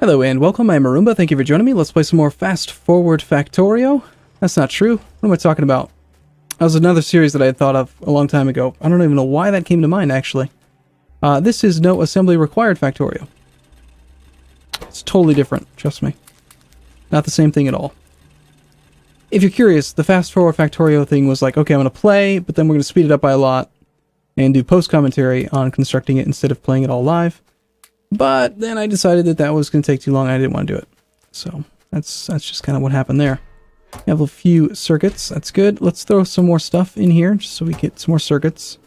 Hello and welcome, I'm Arumba, thank you for joining me. Let's play some more Fast Forward Factorio. That's not true. What am I talking about? That was another series that I had thought of a long time ago. I don't even know why that came to mind, actually. This is No Assembly Required Factorio. It's totally different, trust me. Not the same thing at all. If you're curious, the Fast Forward Factorio thing was like, okay, I'm going to play, but then we're going to speed it up by a lot and do post-commentary on constructing it instead of playing it all live. But then I decided that that was going to take too long and I didn't want to do it. So that's just kind of what happened there. We have a few circuits. That's good. Let's throw some more stuff in here just so we get some more circuits.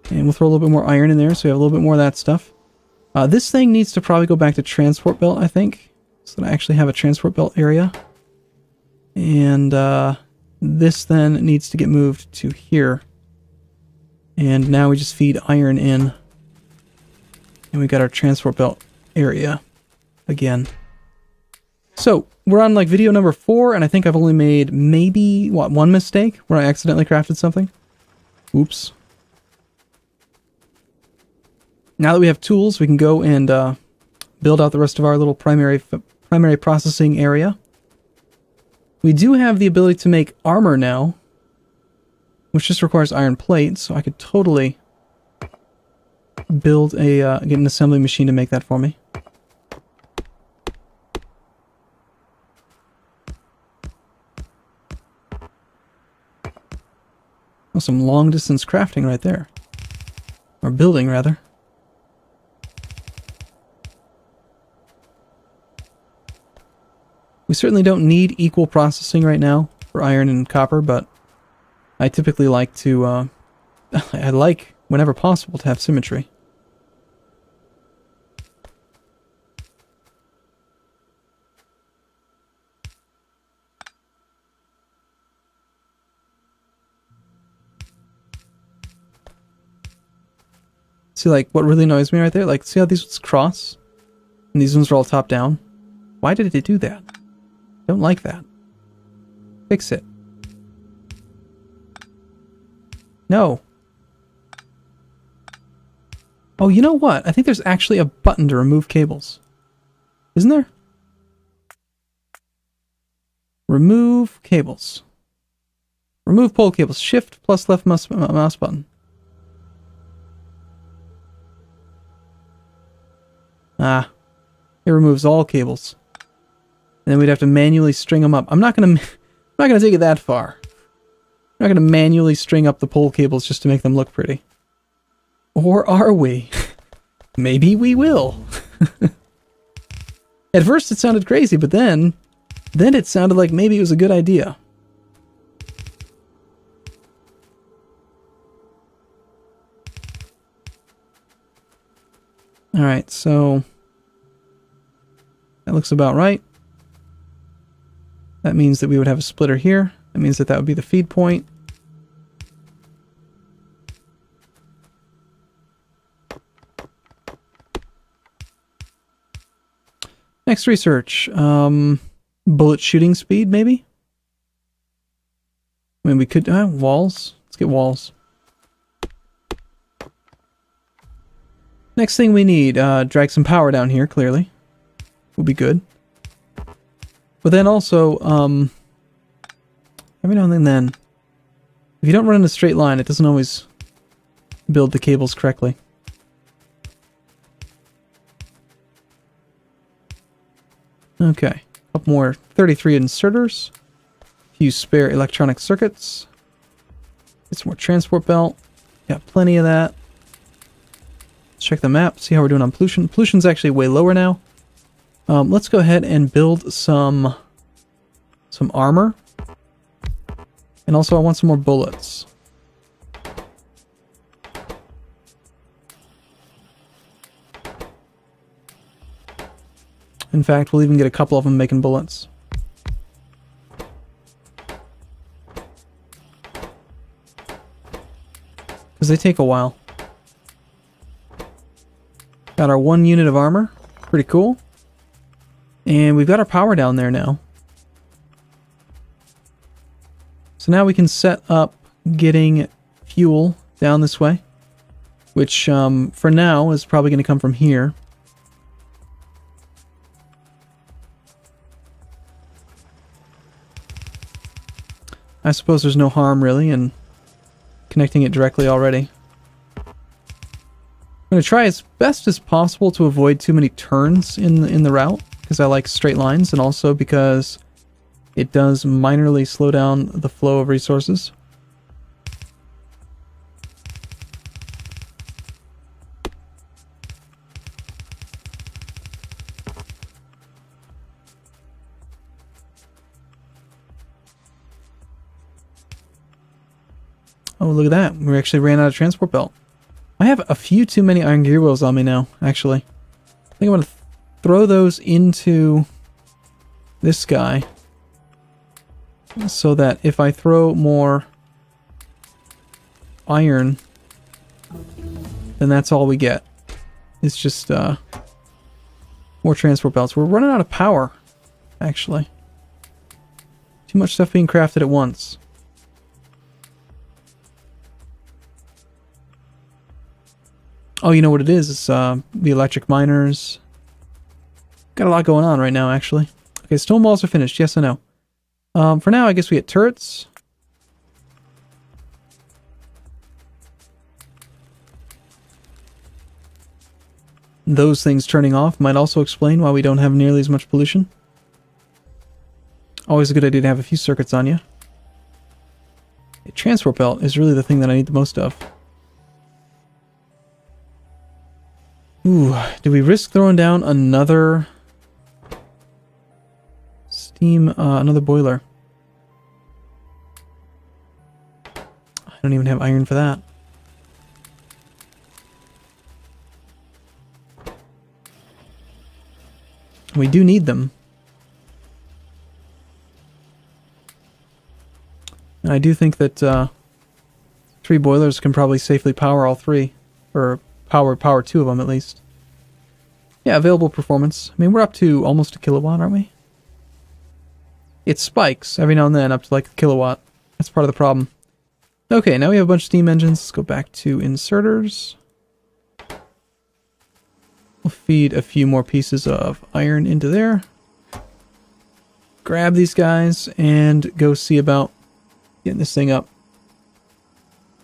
And we'll throw a little bit more iron in there so we have a little bit more of that stuff. This thing needs to probably go back to transport belt, I think. So that I actually have a transport belt area. And this then needs to get moved to here. And now we just feed iron in. And we got our transport belt area again. So, we're on like video number 4, and I think I've only made maybe, what, one mistake where I accidentally crafted something? Oops. Now that we have tools, we can go and build out the rest of our little primary processing area. We do have the ability to make armor now, which just requires iron plates, so I could totally build a get an assembly machine to make that for me. Oh, some long distance crafting right there. Or building, rather. We certainly don't need equal processing right now for iron and copper, but I typically like to, I like, whenever possible, to have symmetry. See, like, what really annoys me right there? Like, see how these ones cross? And these ones are all top down? Why did it do that? Don't like that. Fix it. No. Oh, you know what? I think there's actually a button to remove cables. Isn't there? Remove cables. Remove pole cables. Shift plus left mouse button. Ah. It removes all cables. And then we'd have to manually string them up. I'm not gonna take it that far. I'm not gonna manually string up the pole cables just to make them look pretty. Or are we? Maybe we will. At first it sounded crazy, but then it sounded like maybe it was a good idea. Alright, so that looks about right. That means that we would have a splitter here. That means that that would be the feed point. Next research. Bullet shooting speed, maybe? I mean, we could... walls. Let's get walls. Next thing we need, drag some power down here, clearly. Would be good. But then also, every now and then, if you don't run in a straight line, it doesn't always build the cables correctly. Okay, a couple more 33 inserters, a few spare electronic circuits, get some more transport belt, got plenty of that. Let's check the map, see how we're doing on pollution. Pollution's actually way lower now. Let's go ahead and build some armor. And also I want some more bullets. In fact, we'll even get a couple of them making bullets. Because they take a while. Got our 1 unit of armor. Pretty cool. And we've got our power down there now. So now we can set up getting fuel down this way. Which, for now, is probably going to come from here. I suppose there's no harm, really, in connecting it directly already. I'm going to try as best as possible to avoid too many turns in the route, because I like straight lines, and also because it does minorly slow down the flow of resources. Oh, look at that. We actually ran out of transport belt. I have a few too many iron gear wheels on me now, actually. I think I'm going to throw those into this guy, so that if I throw more iron, then that's all we get. It's just more transport belts. We're running out of power, actually. Too much stuff being crafted at once. Oh, you know what it is? It's the electric miners. Got a lot going on right now, actually. Okay, stone walls are finished. Yes and no. For now, I guess we get turrets. Those things turning off might also explain why we don't have nearly as much pollution. Always a good idea to have a few circuits on you. A transport belt is really the thing that I need the most of. Ooh, do we risk throwing down another steam, another boiler? I don't even have iron for that. We do need them. And I do think that 3 boilers can probably safely power all 3, or power 2 of them at least. Yeah, available performance. I mean, we're up to almost a kilowatt, aren't we? It spikes every now and then up to like a kilowatt. That's part of the problem. Okay, now we have a bunch of steam engines. Let's go back to inserters. We'll feed a few more pieces of iron into there. Grab these guys and go see about getting this thing up.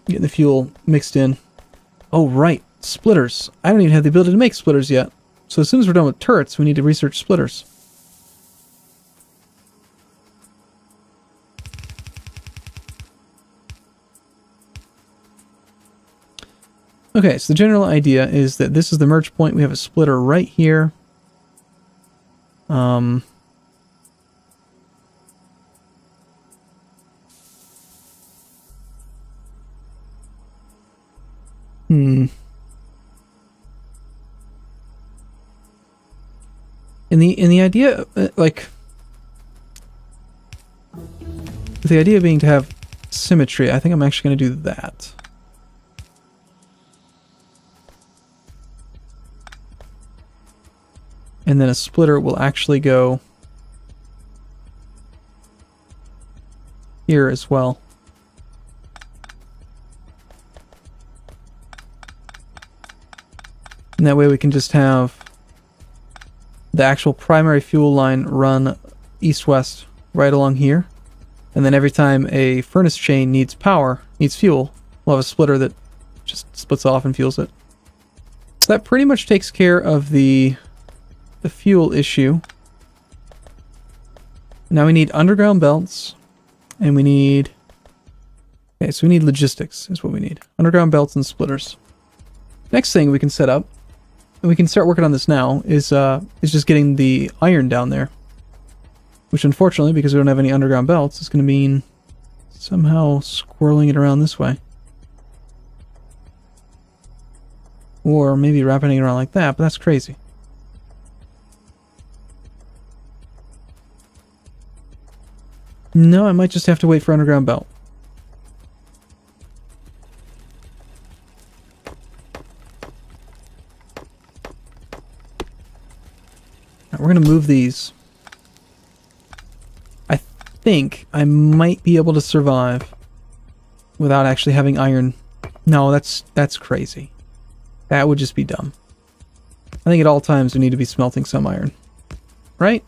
Getting the fuel mixed in. Oh, right. Splitters. I don't even have the ability to make splitters yet. So as soon as we're done with turrets, we need to research splitters. Okay, so the general idea is that this is the merge point. We have a splitter right here. In the idea, like, the idea being to have symmetry, I think I'm actually going to do that. And then a splitter will actually go here as well. And that way we can just have the actual primary fuel line run east-west right along here. And then every time a furnace chain needs power, needs fuel, we'll have a splitter that just splits off and fuels it. So that pretty much takes care of the fuel issue. Now we need underground belts, and we need... Okay, so we need logistics is what we need. Underground belts and splitters. Next thing we can set up, and we can start working on this now, is just getting the iron down there. Which unfortunately, because we don't have any underground belts, is going to mean somehow squirreling it around this way. Or maybe wrapping it around like that, but that's crazy. No, I might just have to wait for underground belt. Right, we're going to move these. I think I might be able to survive without actually having iron. No, that's crazy. That would just be dumb. I think at all times we need to be smelting some iron. Right?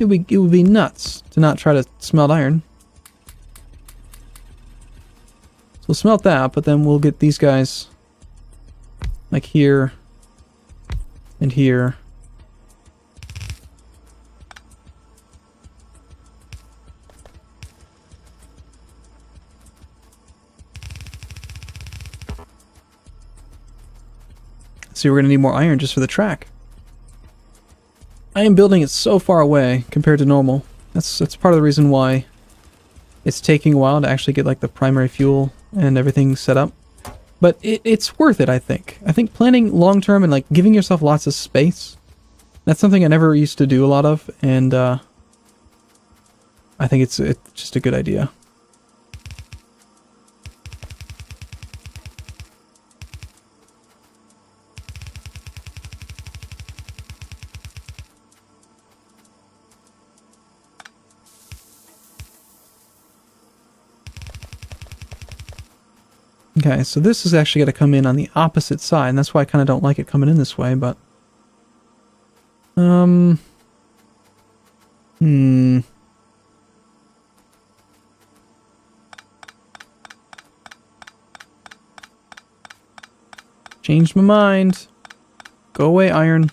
it would be nuts to not try to smelt iron. So we'll smelt that, but then we'll get these guys like here and here. See, we're going to need more iron just for the track. I am building it so far away compared to normal. That's part of the reason why it's taking a while to actually get like the primary fuel and everything set up. But it's worth it, I think. I think planning long term and like giving yourself lots of space, that's something I never used to do a lot of, and I think it's just a good idea. Okay, so this is actually going to come in on the opposite side, and that's why I kind of don't like it coming in this way, but... Changed my mind. Go away, iron.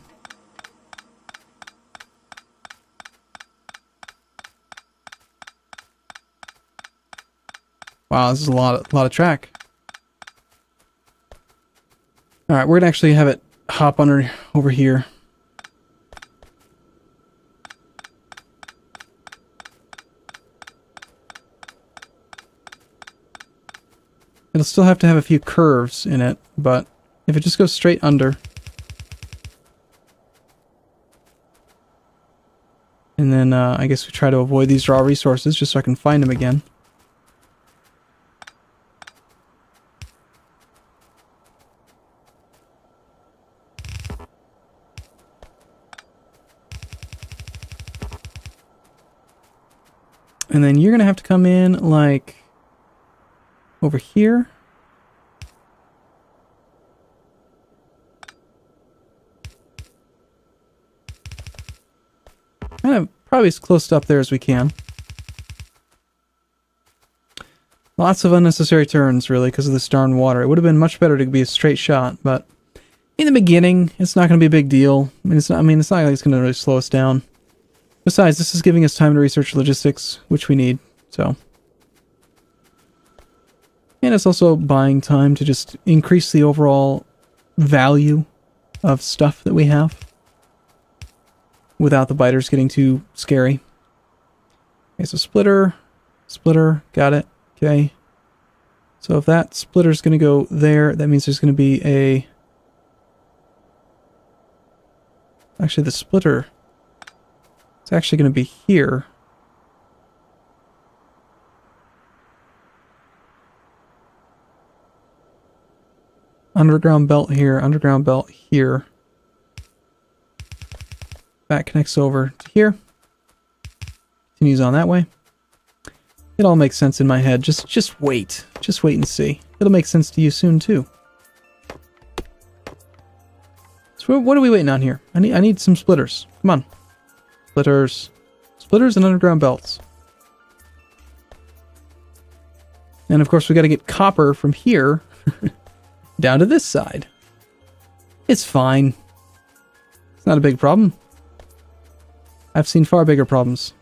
Wow, this is a lot of track. Alright, we're going to actually have it hop over here. It'll still have to have a few curves in it, but if it just goes straight under... And then I guess we try to avoid these raw resources just so I can find them again. And then you're going to have to come in, like, over here. Kind of probably as close up there as we can. Lots of unnecessary turns, really, because of this darn water. It would have been much better to be a straight shot, but in the beginning, it's not going to be a big deal. It's not like it's going to really slow us down. Besides, this is giving us time to research logistics, which we need, so. And it's also buying time to just increase the overall value of stuff that we have without the biters getting too scary. Okay, so splitter, got it, okay. So if that splitter's going to go there, that means there's going to be a... Actually, the splitter... It's actually going to be here. Underground belt here, underground belt here. That connects over to here. Continues on that way. It all makes sense in my head. Just wait. Just wait and see. It'll make sense to you soon too. So what are we waiting on here? I need some splitters. Come on. Splitters and underground belts. And of course we got to get copper from here down to this side. It's fine. It's not a big problem. I've seen far bigger problems.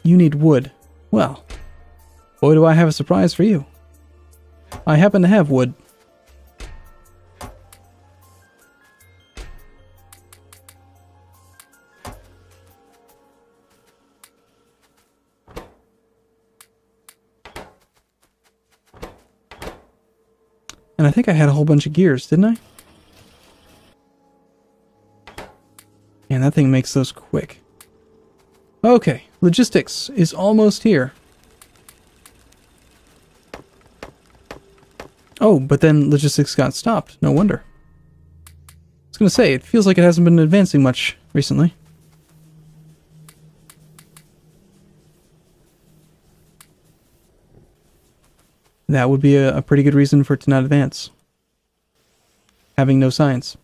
You need wood. Well, boy do I have a surprise for you. I happen to have wood. And I think I had a whole bunch of gears, didn't I? And that thing makes those quick. Okay, logistics is almost here. Oh, but then logistics got stopped. No wonder. I was going to say, it feels like it hasn't been advancing much recently. that would be a pretty good reason for it to not advance. Having no science.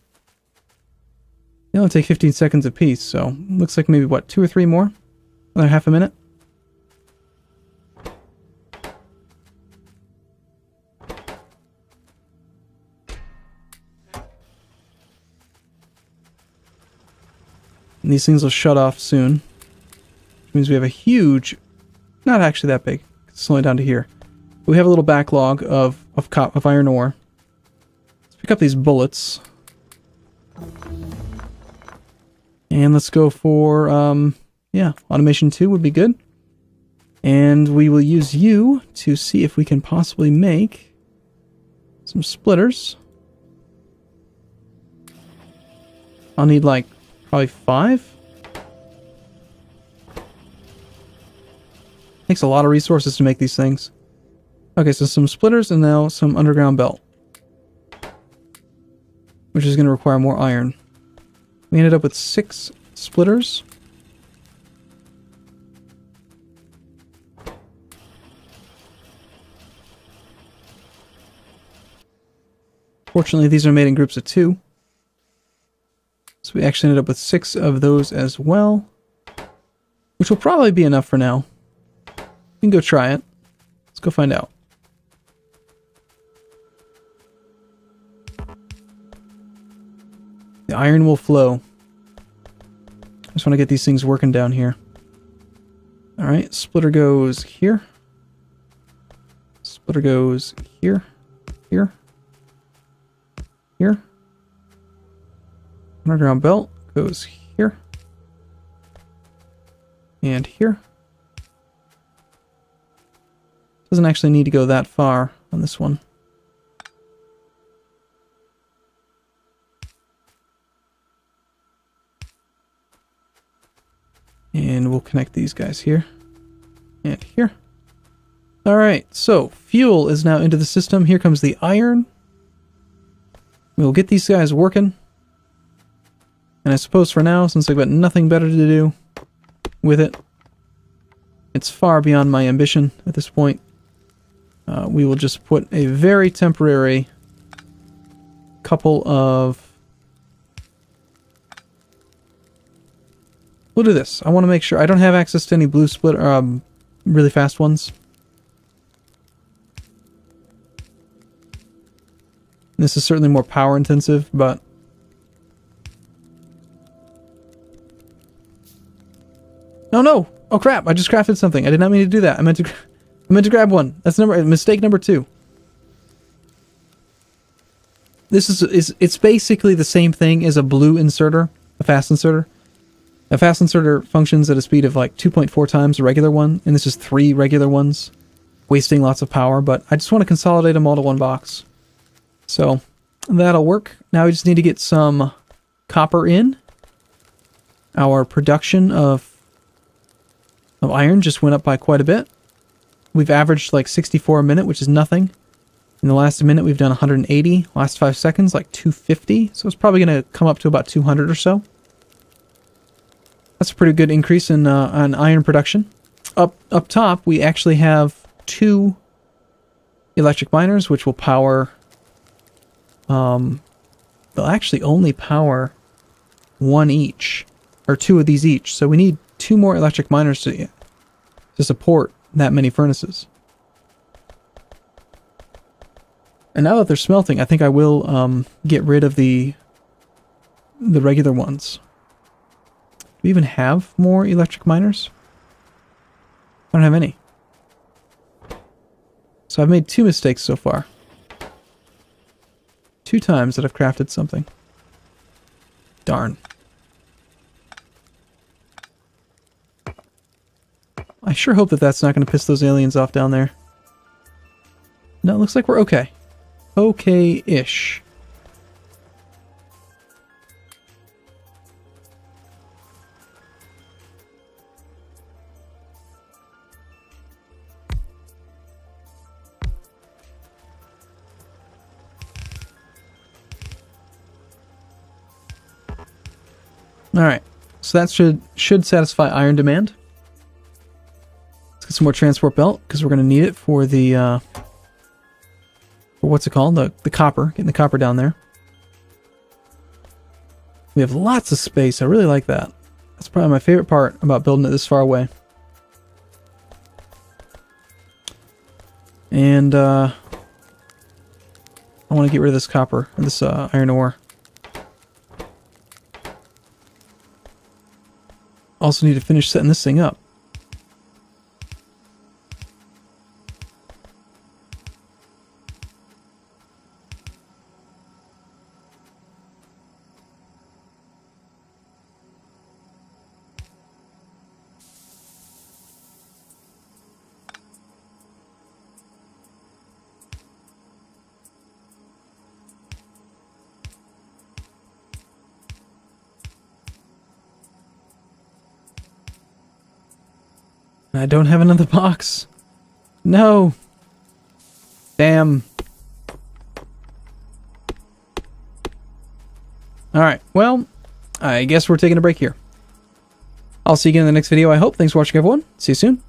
It'll take 15 seconds apiece, so looks like maybe, what, 2 or 3 more? Another half a minute? And these things will shut off soon. Which means we have a huge... Not actually that big. It's only down to here. We have a little backlog of iron ore. Let's pick up these bullets. And let's go for, yeah, automation 2 would be good. And we will use you to see if we can possibly make some splitters. I'll need, like, probably 5. Takes a lot of resources to make these things. Okay, so some splitters and now some underground belt. Which is going to require more iron. We ended up with 6 splitters. Fortunately, these are made in groups of 2. So we actually ended up with 6 of those as well. Which will probably be enough for now. We can go try it. Let's go find out. The iron will flow. I just want to get these things working down here. Alright, splitter goes here. Splitter goes here. Here. Here. Underground belt goes here. And here. Doesn't actually need to go that far on this one. And we'll connect these guys here. And here. Alright, so fuel is now into the system. Here comes the iron. We'll get these guys working. And I suppose for now, since I've got nothing better to do with it, it's far beyond my ambition at this point. We will just put a very temporary couple of... We'll do this. I want to make sure... I don't have access to any blue split, really fast ones. This is certainly more power intensive, but... Oh no! Oh crap! I just crafted something. I did not mean to do that. I meant to grab one. That's mistake number 2. This is it's basically the same thing as a blue inserter, a fast inserter. A fast inserter functions at a speed of like 2.4 times the regular one, and this is 3 regular ones, wasting lots of power, but I just want to consolidate them all to one box. So, that'll work. Now we just need to get some copper in. Our production of iron just went up by quite a bit. We've averaged like 64 a minute, which is nothing. In the last minute, we've done 180. Last 5 seconds, like 250. So it's probably going to come up to about 200 or so. That's a pretty good increase in on iron production. Up top, we actually have 2 electric miners, which will power... they'll actually only power 1 each, or 2 of these each. So we need 2 more electric miners to support that many furnaces. And now that they're smelting, I think I will get rid of the regular ones. Do we even have more electric miners? I don't have any. So I've made 2 mistakes so far. 2 times that I've crafted something. Darn. I sure hope that that's not going to piss those aliens off down there. No, it looks like we're okay. Okay-ish. Alright, so that should satisfy iron demand. Let's get some more transport belt, because we're going to need it for the what's it called? The copper. Getting the copper down there. We have lots of space. I really like that. That's probably my favorite part about building it this far away. And I want to get rid of this copper, this iron ore. Also need to finish setting this thing up. I don't have another box. No. Damn. Alright, well, I guess we're taking a break here. I'll see you again in the next video, I hope. Thanks for watching, everyone. See you soon.